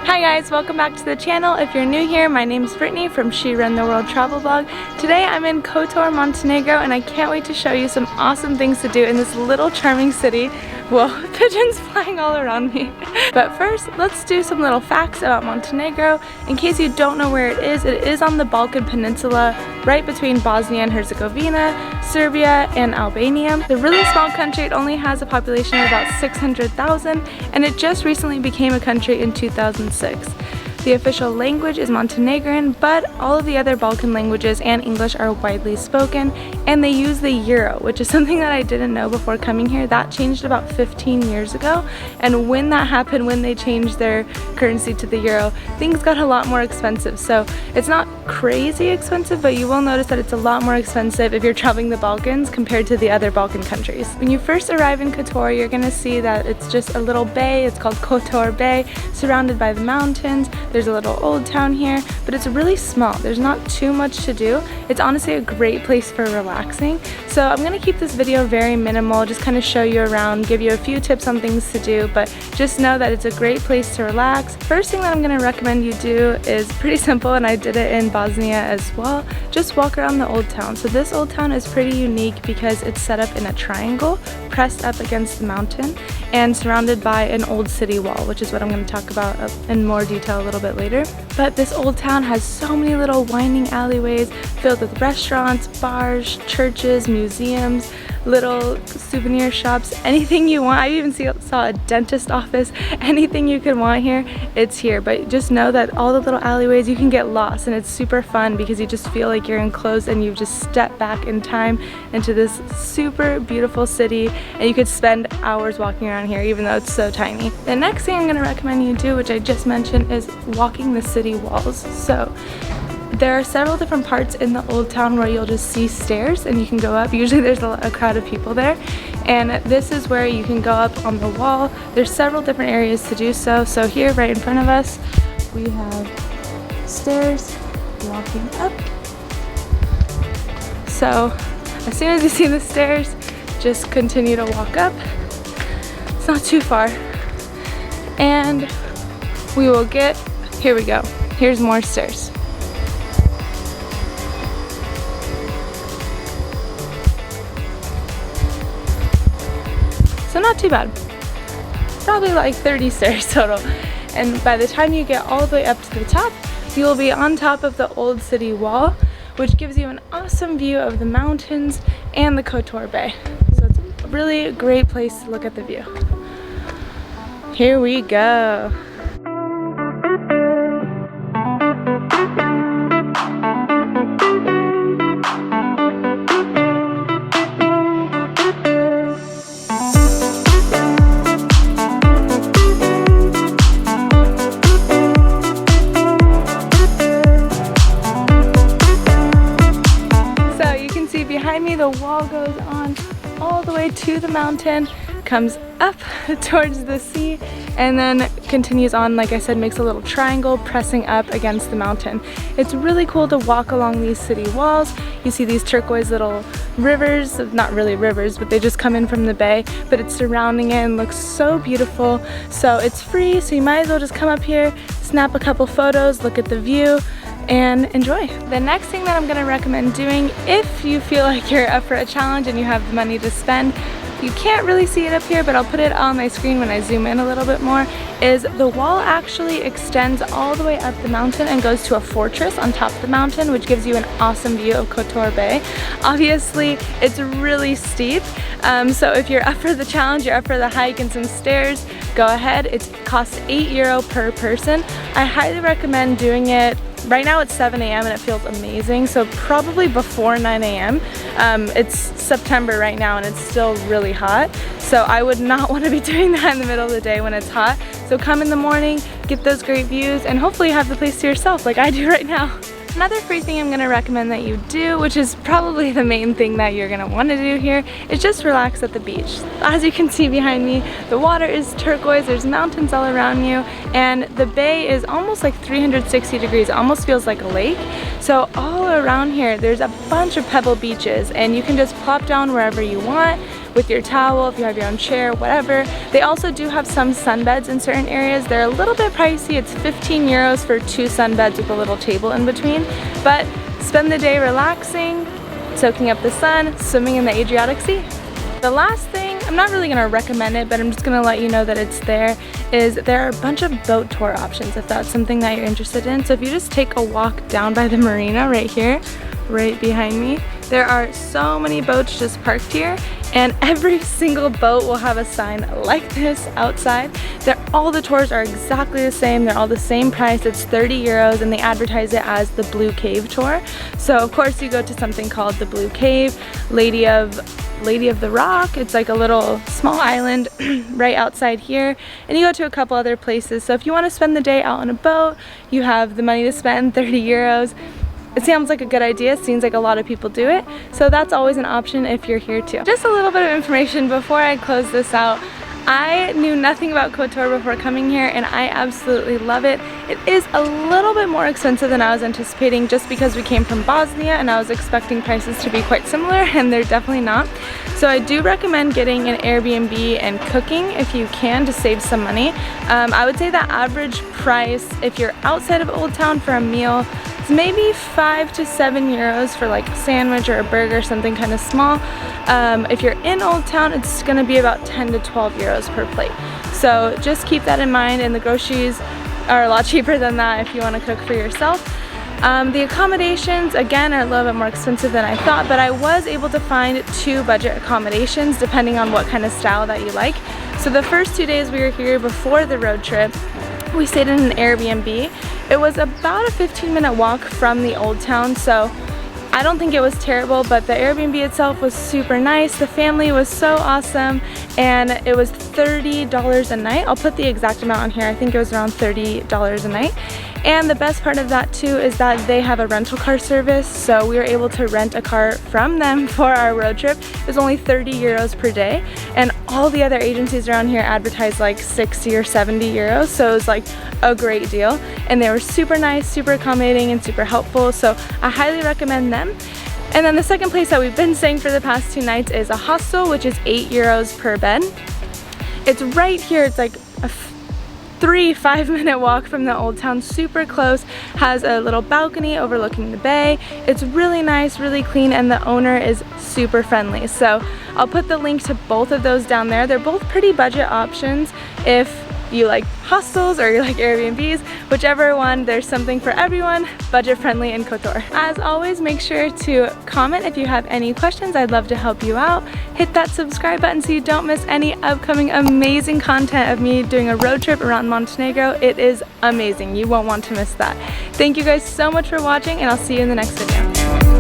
Hi guys, welcome back to the channel. If you're new here, my name's Brittany from She Run the World Travel Blog. Today I'm in Kotor, Montenegro, and I can't wait to show you some awesome things to do in this little charming city. Whoa, pigeons flying all around me. But first, let's do some little facts about Montenegro. In case you don't know where it is on the Balkan Peninsula, right between Bosnia and Herzegovina, Serbia, and Albania. The really small country, it only has a population of about 600,000, and it just recently became a country in 2006. The official language is Montenegrin, but all of the other Balkan languages and English are widely spoken, and they use the euro, which is something that I didn't know before coming here. That changed about 15 years ago, and when that happened, when they changed their currency to the euro, things got a lot more expensive. So it's not crazy expensive, but you will notice that it's a lot more expensive if you're traveling the Balkans compared to the other Balkan countries. When you first arrive in Kotor, you're gonna see that it's just a little bay. It's called Kotor Bay, surrounded by the mountains. There's a little old town here, but it's really small. There's not too much to do. It's honestly a great place for relaxing. So I'm gonna keep this video very minimal, just kind of show you around, give you a few tips on things to do, but just know that it's a great place to relax. First thing that I'm gonna recommend you do is pretty simple, and I did it in Bosnia as well. Just walk around the old town. So this old town is pretty unique because it's set up in a triangle, pressed up against the mountain, and surrounded by an old city wall, which is what I'm going to talk about in more detail a little bit later. But this old town has so many little winding alleyways filled with restaurants, bars, churches, museums, little souvenir shops, anything you want. I even saw a dentist office. Anything you could want here, it's here. But just know that all the little alleyways, you can get lost, and it's super fun because you just feel like you're enclosed and you've just stepped back in time into this super beautiful city, and you could spend hours walking around here even though it's so tiny. The next thing I'm going to recommend you do, which I just mentioned, is walking the city walls. So there are several different parts in the old town where you'll just see stairs and you can go up. Usually there's a crowd of people there, and this is where you can go up on the wall. There's several different areas to do so. So here right in front of us we have stairs walking up. So as soon as you see the stairs, just continue to walk up. It's not too far, and we will get, here we go, here's more stairs. So not too bad. Probably like 30 stairs total. And by the time you get all the way up to the top, you will be on top of the old city wall, which gives you an awesome view of the mountains and the Kotor Bay. So it's a really great place to look at the view. Here we go. Behind me, the wall goes on all the way to the mountain, comes up towards the sea, and then continues on, like I said, makes a little triangle pressing up against the mountain. It's really cool to walk along these city walls. You see these turquoise little rivers, not really rivers, but they just come in from the bay, but it's surrounding it and looks so beautiful. So it's free, so you might as well just come up here, snap a couple photos, look at the view, and enjoy. The next thing that I'm going to recommend doing, if you feel like you're up for a challenge and you have the money to spend, you can't really see it up here, but I'll put it on my screen when I zoom in a little bit more, is the wall actually extends all the way up the mountain and goes to a fortress on top of the mountain, which gives you an awesome view of Kotor Bay. Obviously, it's really steep, so if you're up for the challenge, you're up for the hike and some stairs, go ahead. It costs €8 per person. I highly recommend doing it. Right now it's 7 a.m. and it feels amazing, so probably before 9 a.m. It's September right now and it's still really hot, so I would not want to be doing that in the middle of the day when it's hot. So come in the morning, get those great views, and hopefully you have the place to yourself like I do right now. Another free thing I'm going to recommend that you do, which is probably the main thing that you're going to want to do here, is just relax at the beach. As you can see behind me, the water is turquoise, there's mountains all around you, and the bay is almost like 360 degrees. It almost feels like a lake. So all around here, there's a bunch of pebble beaches, and you can just plop down wherever you want. with your towel, if you have your own chair, whatever. They also do have some sunbeds in certain areas. They're a little bit pricey. It's 15 euros for 2 sunbeds with a little table in between. But spend the day relaxing, soaking up the sun, swimming in the Adriatic Sea. The last thing, I'm not really going to recommend it, but I'm just going to let you know that it's there, is there are a bunch of boat tour options if that's something that you're interested in. So if you just take a walk down by the marina right here, right behind me, there are so many boats just parked here, and every single boat will have a sign like this outside. All the tours are exactly the same. They're all the same price. It's 30 euros, and they advertise it as the Blue Cave tour. So of course you go to something called the Blue Cave, Lady of the Rock. It's like a little small island right outside here, and you go to a couple other places. So if you want to spend the day out on a boat, you have the money to spend, 30 euros. It sounds like a good idea. It seems like a lot of people do it. So that's always an option if you're here too. Just a little bit of information before I close this out. I knew nothing about Kotor before coming here, and I absolutely love it. It is a little bit more expensive than I was anticipating, just because we came from Bosnia and I was expecting prices to be quite similar, and they're definitely not. So I do recommend getting an Airbnb and cooking if you can, to save some money. I would say the average price if you're outside of Old Town for a meal is maybe 5 to 7 euros for like a sandwich or a burger, something kind of small. If you're in Old Town, it's going to be about 10 to 12 euros per plate. So just keep that in mind, and the groceries are a lot cheaper than that if you want to cook for yourself. The accommodations, again, are a little bit more expensive than I thought, but I was able to find 2 budget accommodations depending on what kind of style that you like. So the first 2 days we were here before the road trip, we stayed in an Airbnb. It was about a 15-minute walk from the Old Town, so I don't think it was terrible, but the Airbnb itself was super nice. The family was so awesome, and it was $30 a night. I'll put the exact amount on here. I think it was around $30 a night. And the best part of that too is that they have a rental car service, so we were able to rent a car from them for our road trip. It was only 30 euros per day, and all the other agencies around here advertised like 60 or 70 euros, so it was like a great deal. And they were super nice, super accommodating, and super helpful, so I highly recommend them. And then the second place that we've been staying for the past 2 nights is a hostel, which is 8 euros per bed. It's right here. It's like a 3-5-minute walk from the Old Town, super close, has a little balcony overlooking the bay. It's really nice, really clean, and the owner is super friendly. So I'll put the link to both of those down there. They're both pretty budget options if you like hostels or you like Airbnbs. Whichever one, there's something for everyone, budget friendly in Kotor. As always, make sure to comment if you have any questions. I'd love to help you out. Hit that subscribe button so you don't miss any upcoming amazing content of me doing a road trip around Montenegro. It is amazing. You won't want to miss that. Thank you guys so much for watching, and I'll see you in the next video.